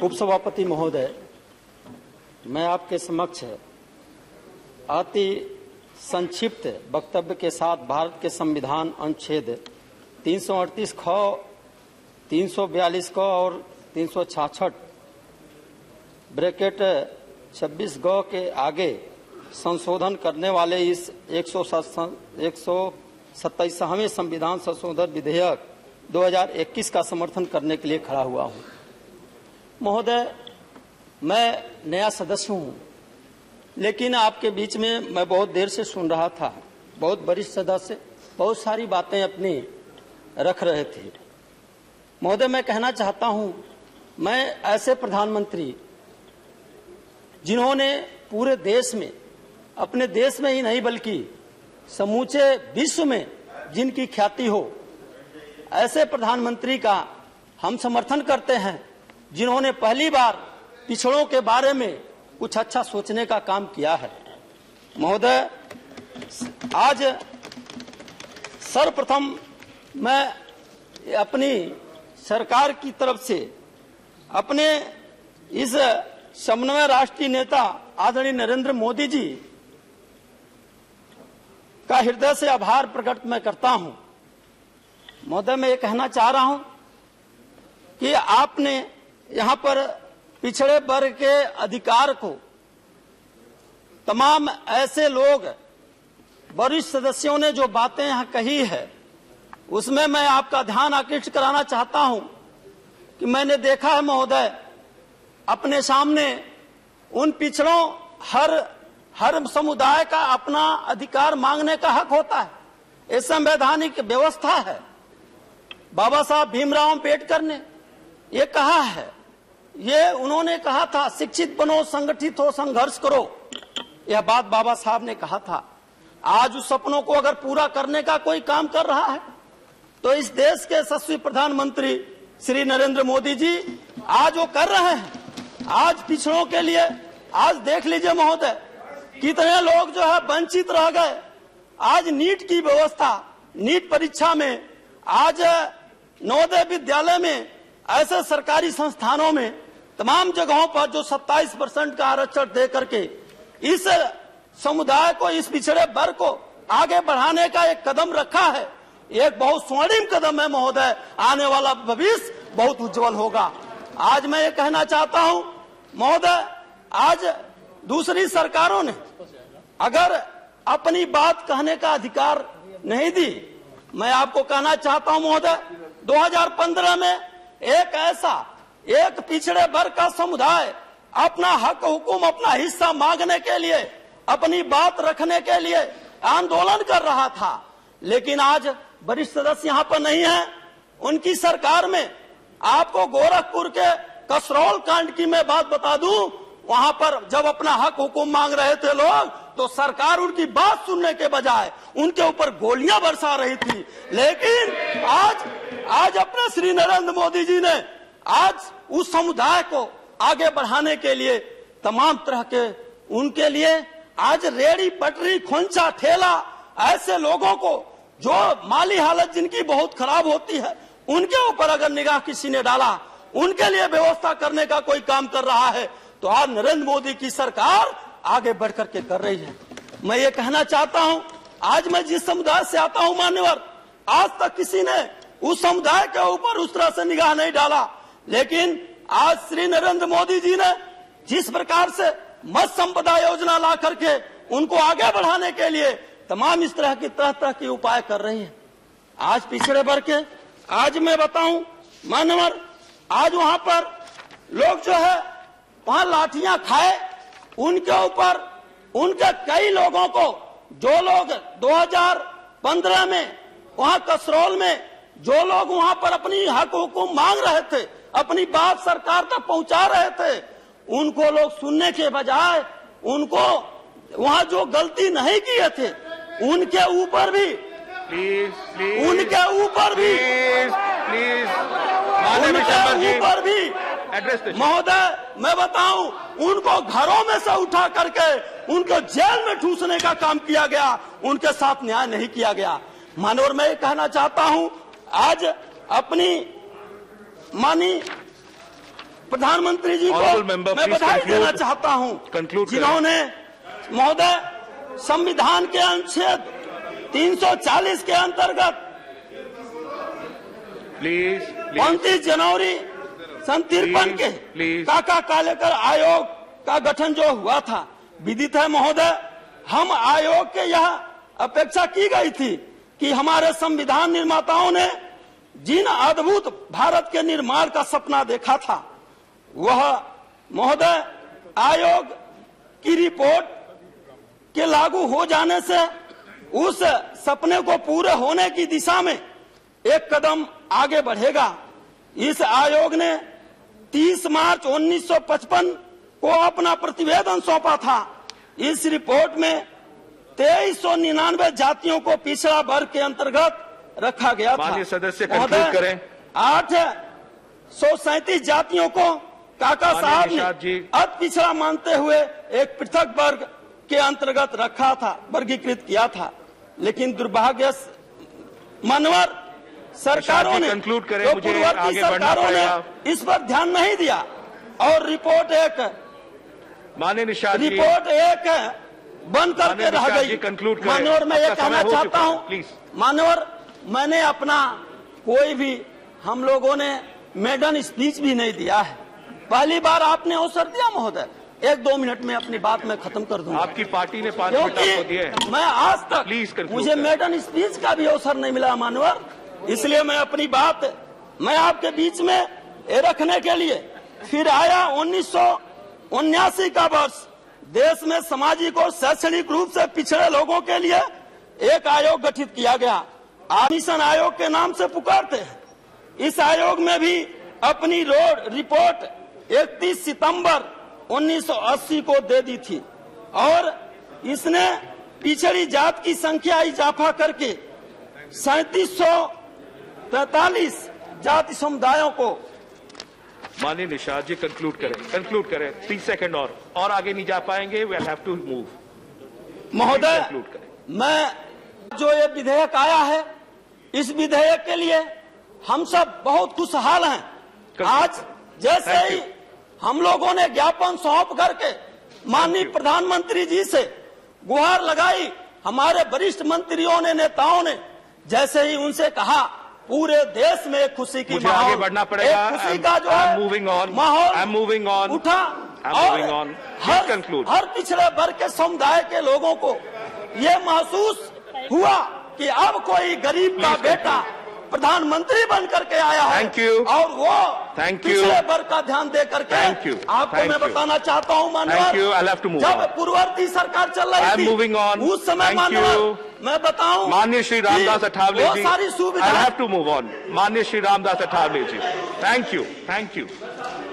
उपसभापति महोदय, मैं आपके समक्ष अति संक्षिप्त वक्तव्य के साथ भारत के संविधान अनुच्छेद 338 ख, 342 क और 366 ब्रैकेट 26 ग के आगे संशोधन करने वाले इस 127वें संविधान संशोधन विधेयक 2021 का समर्थन करने के लिए खड़ा हुआ हूं। महोदय, मैं नया सदस्य हूं, लेकिन आपके बीच में मैं बहुत देर से सुन रहा था। बहुत वरिष्ठ सदस्य बहुत सारी बातें अपनी रख रहे थे। महोदय, मैं कहना चाहता हूं, मैं ऐसे प्रधानमंत्री जिन्होंने पूरे देश में, अपने देश में ही नहीं बल्कि समूचे विश्व में जिनकी ख्याति हो, ऐसे प्रधानमंत्री का हम समर्थन करते हैं जिन्होंने पहली बार पिछड़ों के बारे में कुछ अच्छा सोचने का काम किया है। महोदय, आज सर्वप्रथम मैं अपनी सरकार की तरफ से अपने इस समन्वय राष्ट्रीय नेता आदरणीय नरेंद्र मोदी जी का हृदय से आभार प्रकट मैं करता हूं। महोदय, मैं ये कहना चाह रहा हूं कि आपने यहां पर पिछड़े वर्ग के अधिकार को तमाम ऐसे लोग, वरिष्ठ सदस्यों ने जो बातें यहां कही है, उसमें मैं आपका ध्यान आकृष्ट कराना चाहता हूं कि मैंने देखा है महोदय, अपने सामने उन पिछड़ों हर समुदाय का अपना अधिकार मांगने का हक होता है। ये संवैधानिक व्यवस्था है। बाबा साहब भीमराव अम्बेडकर ने ये कहा है, ये उन्होंने कहा था, शिक्षित बनो, संगठित हो, संघर्ष करो। यह बात बाबा साहब ने कहा था। आज उस सपनों को अगर पूरा करने का कोई काम कर रहा है तो इस देश के यशस्वी प्रधानमंत्री श्री नरेंद्र मोदी जी आज वो कर रहे हैं। आज पिछड़ों के लिए आज देख लीजिए महोदय, कितने लोग जो है वंचित रह गए। आज नीट की व्यवस्था, नीट परीक्षा में, आज नवोदय विद्यालय में, ऐसे सरकारी संस्थानों में, तमाम जगहों पर जो 27% का आरक्षण दे करके इस समुदाय को, इस पिछड़े वर्ग को आगे बढ़ाने का एक कदम रखा है। एक बहुत स्वर्णिम कदम है महोदय। आने वाला भविष्य बहुत उज्जवल होगा। आज मैं ये कहना चाहता हूं महोदय, आज दूसरी सरकारों ने अगर अपनी बात कहने का अधिकार नहीं दी, मैं आपको कहना चाहता हूं महोदय, 2015 में एक पिछड़े वर्ग का समुदाय अपना हक हुकुम, अपना हिस्सा मांगने के लिए, अपनी बात रखने के लिए आंदोलन कर रहा था। लेकिन आज वरिष्ठ सदस्य यहाँ पर नहीं है। उनकी सरकार में आपको गोरखपुर के कसरौल कांड की मैं बात बता दूं, वहां पर जब अपना हक हुकुम मांग रहे थे लोग, तो सरकार उनकी बात सुनने के बजाय उनके ऊपर गोलियां बरसा रही थी। लेकिन आज अपने श्री नरेंद्र मोदी जी ने आज उस समुदाय को आगे बढ़ाने के लिए तमाम तरह के उनके लिए आज रेड़ी पटरी खोंचा ठेला, ऐसे लोगों को जो माली हालत जिनकी बहुत खराब होती है, उनके ऊपर अगर निगाह किसी ने डाला, उनके लिए व्यवस्था करने का कोई काम कर रहा है, तो आज नरेंद्र मोदी की सरकार आगे बढ़ करके कर रही है। मैं ये कहना चाहता हूं, आज मैं जिस समुदाय से आता हूं मान्यवर, आज तक किसी ने उस समुदाय के ऊपर उस तरह से निगाह नहीं डाला। लेकिन आज श्री नरेंद्र मोदी जी ने जिस प्रकार से मत्स्य संपदा योजना ला करके उनको आगे बढ़ाने के लिए तमाम इस तरह की उपाय कर रही है। आज पिछड़े वर्ग के, आज मैं बताऊं मान्यवर, आज वहां पर लोग जो है वहां लाठियां खाए, उनके ऊपर उनके कई लोगों को, जो लोग 2015 में वहां कसरौल में जो लोग वहां पर अपनी हक हुकुम मांग रहे थे, अपनी बात सरकार तक पहुंचा रहे थे, उनको लोग सुनने के बजाय उनको वहां जो गलती नहीं किए थे उनके ऊपर भी महोदय मैं बताऊं, उनको घरों में से उठा करके उनको जेल में ठूसने का काम किया गया, उनके साथ न्याय नहीं किया गया। मानवर मैं कहना चाहता हूं, आज अपनी मानी प्रधानमंत्री जी को मैं बधाई देना चाहता हूं, जिन्होंने महोदय संविधान के अनुच्छेद 340 के अंतर्गत 29 जनवरी सन 53 के काका कालेकर आयोग का गठन जो हुआ था, विदित है महोदय। हम आयोग के यह अपेक्षा की गई थी कि हमारे संविधान निर्माताओं ने जिन अद्भुत भारत के निर्माण का सपना देखा था, वह महोदय आयोग की रिपोर्ट के लागू हो जाने से उस सपने को पूरे होने की दिशा में एक कदम आगे बढ़ेगा। इस आयोग ने 30 मार्च 1955 को अपना प्रतिवेदन सौंपा था। इस रिपोर्ट में 2399 जातियों को पिछड़ा वर्ग के अंतर्गत रखा गया था। सदस्य कंक्लूड करें। 837 जातियों को काका साहब ने अति पिछड़ा मानते हुए एक पृथक वर्ग के अंतर्गत रखा था, वर्गीकृत किया था। लेकिन दुर्भाग्य मानवर सरकारों ने, जो पूर्ववर्ती सरकारों ने इस पर ध्यान नहीं दिया और रिपोर्ट एक बन करके रह गई। मानवर मैं ये कहना चाहता हूँ, मानवर मैंने अपना कोई भी, हम लोगों ने मेडन स्पीच भी नहीं दिया है। पहली बार आपने अवसर दिया महोदय, 1-2 मिनट में अपनी बात में खत्म कर दूंगा। आपकी पार्टी ने 5 मिनट आपको दिए। मैं आज तक मुझे मेडन स्पीच का भी अवसर नहीं मिला मानवर, इसलिए मैं अपनी बात मैं आपके बीच में रखने के लिए फिर आया। 1979 का वर्ष, देश में सामाजिक और शैक्षणिक रूप से पिछड़े लोगों के लिए एक आयोग गठित किया गया। मिशन आयोग के नाम से पुकारते हैं। इस आयोग में भी अपनी रिपोर्ट 31 सितंबर 1980 को दे दी थी और इसने पिछड़ी जात की संख्या इजाफा करके 3743 जाति समुदायों को। माननीय निषाद जी कंक्लूड करें 30 सेकंड और आगे नहीं जा पाएंगे। We will have to move. महोदय, मैं जो ये विधेयक आया है, इस विधेयक के लिए हम सब बहुत खुशहाल हैं। आज जैसे ही हम लोगों ने ज्ञापन सौंप करके माननीय प्रधानमंत्री जी से गुहार लगाई, हमारे वरिष्ठ मंत्रियों ने, नेताओं ने जैसे ही उनसे कहा, पूरे देश में खुशी की माहौल, आगे बढ़ना पड़ेगा। खुशी का जो है माहौल उठा और हर पिछड़े वर्ग के समुदाय के लोगों को ये महसूस हुआ कि अब कोई गरीब का बेटा प्रधानमंत्री बन करके आया है और वो पिछड़े वर्ग का ध्यान दे करके। आपको मैं बताना चाहता हूँ माननीय, जब पूर्ववर्ती सरकार चल रही थी उस समय माननीय मैं बताऊं, माननीय श्री रामदास अठावले जी, सारी सुविधा। माननीय श्री रामदास अठावले जी, थैंक यू।